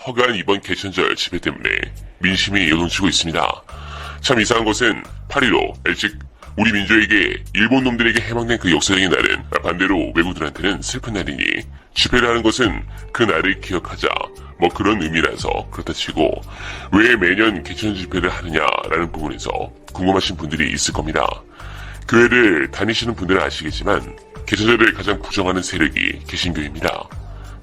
허가한 이번 개천절 집회 때문에 민심이 요동치고 있습니다. 참 이상한 것은 8.15, 즉 우리 민족에게 일본 놈들에게 해방된 그 역사적인 날은 반대로 외국들한테는 슬픈 날이니 집회를 하는 것은 그 날을 기억하자 뭐 그런 의미라서 그렇다 치고 왜 매년 개천절 집회를 하느냐라는 부분에서 궁금하신 분들이 있을 겁니다. 교회를 다니시는 분들은 아시겠지만 개천절을 가장 부정하는 세력이 개신교입니다.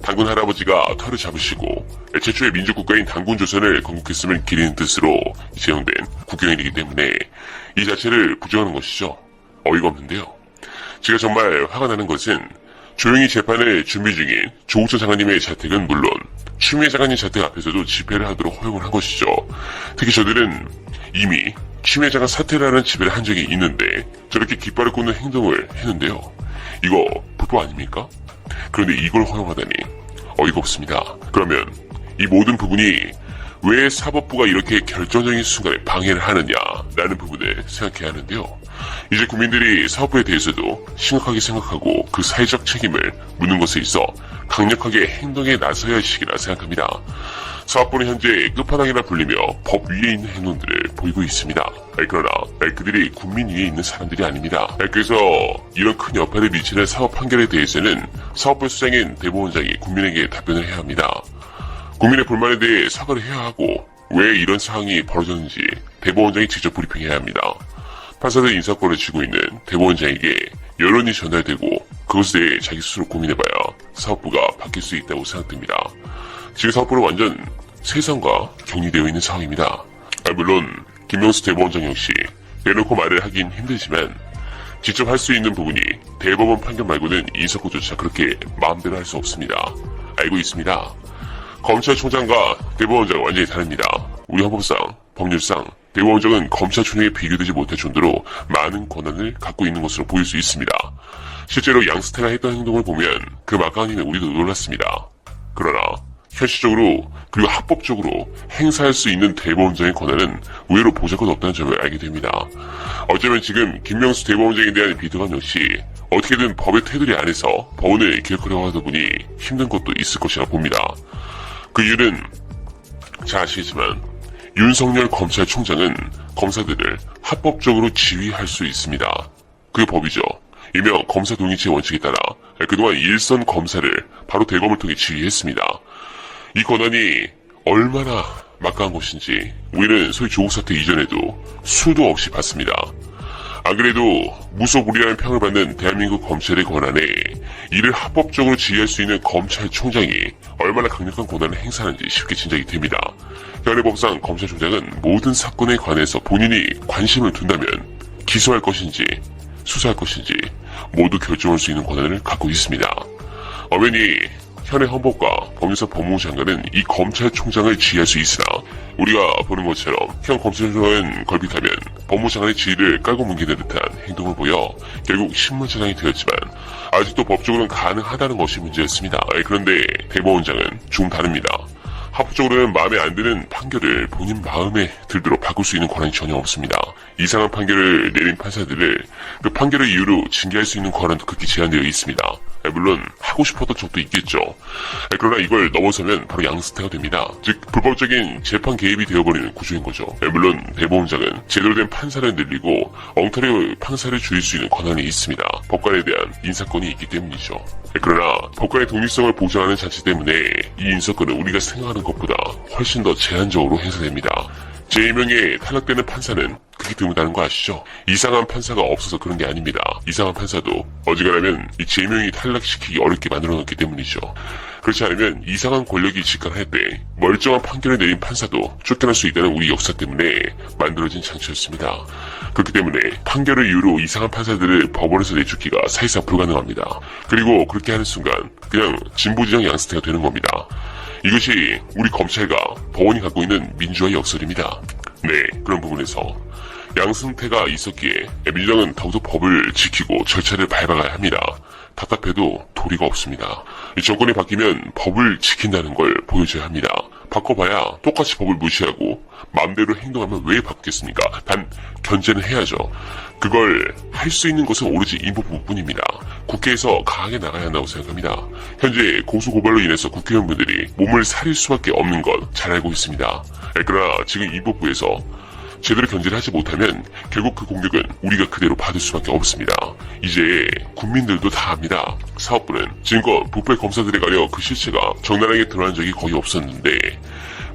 단군 할아버지가 털을 잡으시고 최초의 민족국가인 단군조선을 건국했음을 기리는 뜻으로 제정된 국경일이기 때문에 이 자체를 부정하는 것이죠. 어이가 없는데요. 제가 정말 화가 나는 것은 조용히 재판을 준비 중인 조국전 장관님의 자택은 물론 추미애 장관님 자택 앞에서도 집회를 하도록 허용을 한 것이죠. 특히 저들은 이미 추미애 장관 사퇴를 하는 집회를 한 적이 있는데 저렇게 깃발을 꽂는 행동을 했는데요. 이거 불법 아닙니까? 그런데 이걸 허용하다니 어이가 없습니다. 그러면 이 모든 부분이 왜 사법부가 이렇게 결정적인 순간에 방해를 하느냐라는 부분을 생각해야 하는데요. 이제 국민들이 사법부에 대해서도 심각하게 생각하고 그 사회적 책임을 묻는 것에 있어 강력하게 행동에 나서야 할 시기라 생각합니다. 사법부는 현재 끝판왕이라 불리며 법 위에 있는 행동들을 보이고 있습니다. 그러나 그들이 국민 위에 있는 사람들이 아닙니다. 그래서 이런 큰 여파를 미치는 사법 판결에 대해서는 사법부 수장인 대법원장이 국민에게 답변을 해야 합니다. 국민의 불만에 대해 사과를 해야 하고 왜 이런 상황이 벌어졌는지 대법원장이 직접 브리핑해야 합니다. 판사들 인사권을 쥐고 있는 대법원장에게 여론이 전달되고 그것에 대해 자기 스스로 고민해봐야 사법부가 바뀔 수 있다고 생각됩니다. 지금 사법부는 완전 세상과 격리되어 있는 상황입니다. 물론 김명수 대법원장 역시 내놓고 말을 하긴 힘들지만 직접 할 수 있는 부분이 대법원 판결 말고는 인사권조차 그렇게 마음대로 할 수 없습니다. 알고 있습니다. 검찰총장과 대법원장은 완전히 다릅니다. 우리 헌법상, 법률상 대법원장은 검찰총장에 비교되지 못할 정도로 많은 권한을 갖고 있는 것으로 보일 수 있습니다. 실제로 양스태가 했던 행동을 보면 그 막강함에 우리도 놀랐습니다. 그러나 현실적으로 그리고 합법적으로 행사할 수 있는 대법원장의 권한은 의외로 보잘것 없다는 점을 알게 됩니다. 어쩌면 지금 김명수 대법원장에 대한 비호감 역시 어떻게든 법의 테두리 안에서 법원을 기억하려고 하다 보니 힘든 것도 있을 것이라 봅니다. 그 이유는 잘 아시겠지만 윤석열 검찰총장은 검사들을 합법적으로 지휘할 수 있습니다. 그게 법이죠. 일명 검사 동의체 원칙에 따라 그동안 일선 검사를 바로 대검을 통해 지휘했습니다. 이 권한이 얼마나 막강한 것인지 우리는 소위 조국 사태 이전에도 수도 없이 봤습니다. 안 그래도 무소불위라는 평을 받는 대한민국 검찰의 권한에 이를 합법적으로 지휘할 수 있는 검찰총장이 얼마나 강력한 권한을 행사하는지 쉽게 짐작이 됩니다. 현행 법상 검찰총장은 모든 사건에 관해서 본인이 관심을 둔다면 기소할 것인지 수사할 것인지 모두 결정할 수 있는 권한을 갖고 있습니다. 엄연히 현행 헌법과 법률상 법무부 장관은 이 검찰총장을 지휘할 수 있으나 우리가 보는 것처럼 현 검찰총장은 걸핏하면 법무부 장관의 지위를 깔고 뭉개는 듯한 행동을 보여 결국 신문차장이 되었지만 아직도 법적으로는 가능하다는 것이 문제였습니다. 그런데 대법원장은 좀 다릅니다. 합법적으로는 마음에 안 드는 판결을 본인 마음에 들도록 바꿀 수 있는 권한이 전혀 없습니다. 이상한 판결을 내린 판사들을 그 판결을 이유로 징계할 수 있는 권한도 극히 제한되어 있습니다. 물론 하고 싶었던 적도 있겠죠. 그러나 이걸 넘어서면 바로 양스태가 됩니다. 즉 불법적인 재판 개입이 되어버리는 구조인 거죠. 물론 대법원장은 제대로 된 판사를 늘리고 엉터리 판사를 줄일 수 있는 권한이 있습니다. 법관에 대한 인사권이 있기 때문이죠. 그러나 법관의 독립성을 보장하는 자체 때문에 이 인사권은 우리가 생각하는 것보다 훨씬 더 제한적으로 행사됩니다. 제2명에 탈락되는 판사는 그게 드물다는 거 아시죠? 이상한 판사가 없어서 그런 게 아닙니다. 이상한 판사도 어지간하면 이 제2명이 탈락시키기 어렵게 만들어놨기 때문이죠. 그렇지 않으면 이상한 권력이 집권할 때 멀쩡한 판결을 내린 판사도 쫓겨날 수 있다는 우리 역사 때문에 만들어진 장치였습니다. 그렇기 때문에 판결을 이유로 이상한 판사들을 법원에서 내쫓기가 사실상 불가능합니다. 그리고 그렇게 하는 순간 그냥 진보지정 양스태가 되는 겁니다. 이것이 우리 검찰과 법원이 갖고 있는 민주화의 역설입니다. 네, 그런 부분에서 양승태가 있었기에 민주당은 더욱더 법을 지키고 절차를 밟아가야 합니다. 답답해도 도리가 없습니다. 이 정권이 바뀌면 법을 지킨다는 걸 보여줘야 합니다. 바꿔봐야 똑같이 법을 무시하고 마음대로 행동하면 왜 바뀌겠습니까? 단 견제는 해야죠. 그걸 할 수 있는 것은 오로지 인법부뿐입니다. 국회에서 강하게 나가야 한다고 생각합니다. 현재 고소고발로 인해서 국회의원분들이 몸을 사릴 수밖에 없는 것 잘 알고 있습니다. 그러나 지금 인법부에서 제대로 견제를 하지 못하면 결국 그 공격은 우리가 그대로 받을 수밖에 없습니다. 이제 국민들도 다 압니다. 사법부는 지금껏 부패 검사들에 가려 그 실체가 적나라하게 드러난 적이 거의 없었는데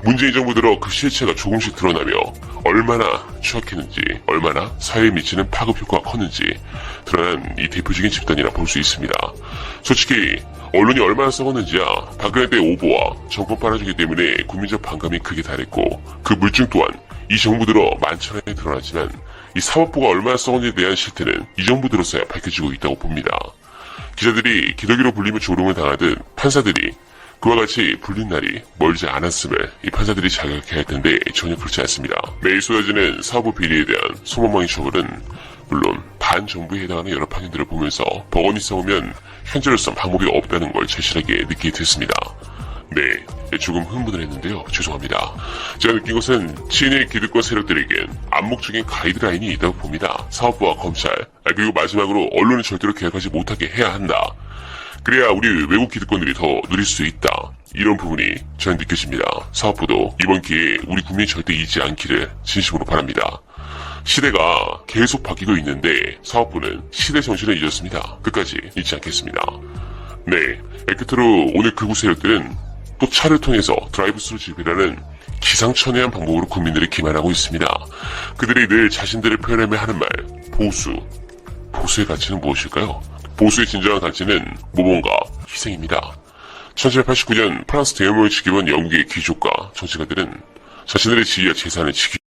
문재인 정부 들어 그 실체가 조금씩 드러나며 얼마나 추악했는지, 얼마나 사회에 미치는 파급 효과가 컸는지 드러난 이 대표적인 집단이라 볼 수 있습니다. 솔직히 언론이 얼마나 썩었는지야 박근혜 때 오보와 정권 빨아주기 때문에 국민적 반감이 크게 달했고 그 물증 또한 이 정부 들어 만천하에 드러나지만 이 사법부가 얼마나 썩은지에 대한 실태는 이 정부 들어서야 밝혀지고 있다고 봅니다. 기자들이 기더기로 불리며 조롱을 당하듯 판사들이 그와 같이 불린 날이 멀지 않았음을 이 판사들이 자각해야 할 텐데 전혀 그렇지 않습니다. 매일 쏟아지는 사법부 비리에 대한 소망망이 처벌은 물론 반정부에 해당하는 여러 판결들을 보면서 법원이 싸우면 현재로선 방법이 없다는 걸 절실하게 느끼게 됐습니다. 네, 조금 흥분을 했는데요. 죄송합니다. 제가 느낀 것은 친일 기득권 세력들에겐 암묵적인 가이드라인이 있다고 봅니다. 사법부와 검찰, 그리고 마지막으로 언론은 절대로 개혁하지 못하게 해야 한다. 그래야 우리 외국 기득권들이 더 누릴 수 있다. 이런 부분이 저는 느껴집니다. 사법부도 이번 기회에 우리 국민이 절대 잊지 않기를 진심으로 바랍니다. 시대가 계속 바뀌고 있는데 사법부는 시대 정신을 잊었습니다. 끝까지 잊지 않겠습니다. 네, 끝으로 오늘 극우 세력들은 또 차를 통해서 드라이브스루 집회라는 기상천외한 방법으로 국민들을 기만하고 있습니다. 그들이 늘 자신들을 표현하며 하는 말, 보수. 보수의 가치는 무엇일까요? 보수의 진정한 가치는 모범과 희생입니다. 1789년 프랑스 대혁명을 지켜본 영국의 귀족과 정치가들은 자신들의 지위와 재산을 지키기